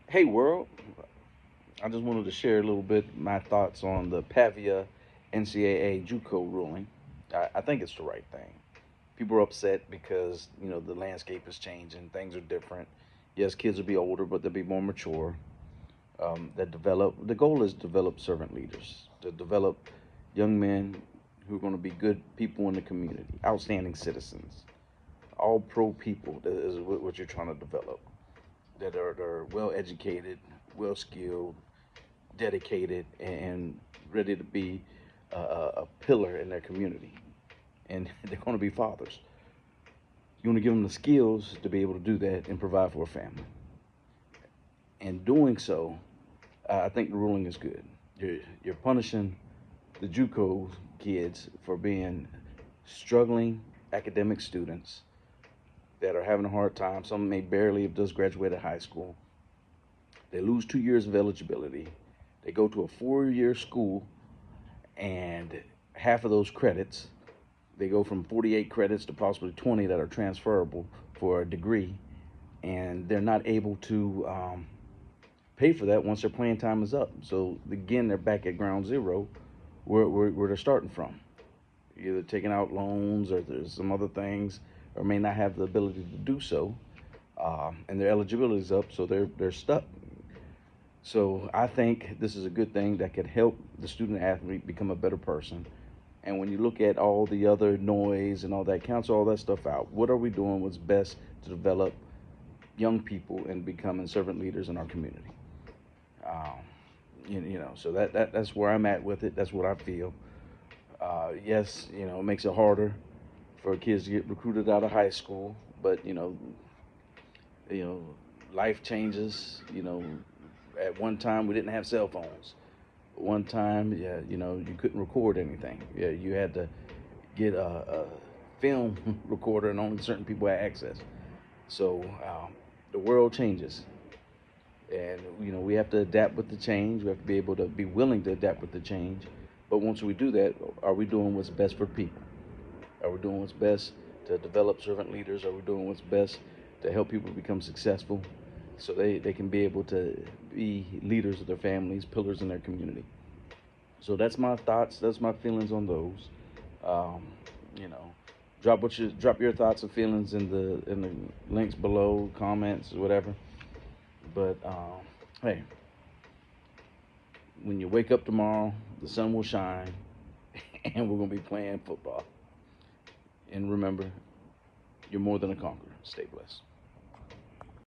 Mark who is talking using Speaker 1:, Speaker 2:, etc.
Speaker 1: Hey world, I just wanted to share a little bit my thoughts on the Pavia NCAA JUCO ruling. I think it's the right thing. People are upset because the landscape is changing, things are different. Yes, kids will be older, but they'll be more mature. That develop. The goal is to develop servant leaders, to develop young men who are going to be good people in the community, outstanding citizens, all pro people. That is what you're trying to develop. That are well educated, well skilled, dedicated, and ready to be a pillar in their community. And they're going to be fathers. You want to give them the skills to be able to do that and provide for a family. And doing so, I think the ruling is good. You're punishing the JUCO kids for being struggling academic students that are having a hard time. Some may barely have just graduated high school. They lose 2 years of eligibility. They go to a 4 year school, and half of those credits, they go from 48 credits to possibly 20 that are transferable for a degree, and they're not able to pay for that once their playing time is up. So again, they're back at ground zero, where they're starting from. Either taking out loans or there's some other things, or may not have the ability to do so, and their eligibility is up, so they're stuck. So I think this is a good thing that could help the student athlete become a better person. And when you look at all the other noise and all that, cancel all that stuff out. What are we doing? What's best to develop young people and becoming servant leaders in our community? Um, so that's where I'm at with it. That's what I feel. Yes, it makes it harder for kids to get recruited out of high school, but you know, life changes. At one time we didn't have cell phones. One time, yeah, you couldn't record anything. Yeah, you had to get a film recorder, and only certain people had access. So the world changes, and we have to adapt with the change. We have to be able to be willing to adapt with the change. But once we do that, are we doing what's best for people? Are we doing what's best to develop servant leaders? Are we doing what's best to help people become successful so they can be able to be leaders of their families, pillars in their community? So that's my thoughts. That's my feelings on those. Um, you know, drop your thoughts and feelings in the links below, comments, whatever. But hey, when you wake up tomorrow, the sun will shine, and we're gonna be playing football. And remember, you're more than a conqueror. Stay blessed.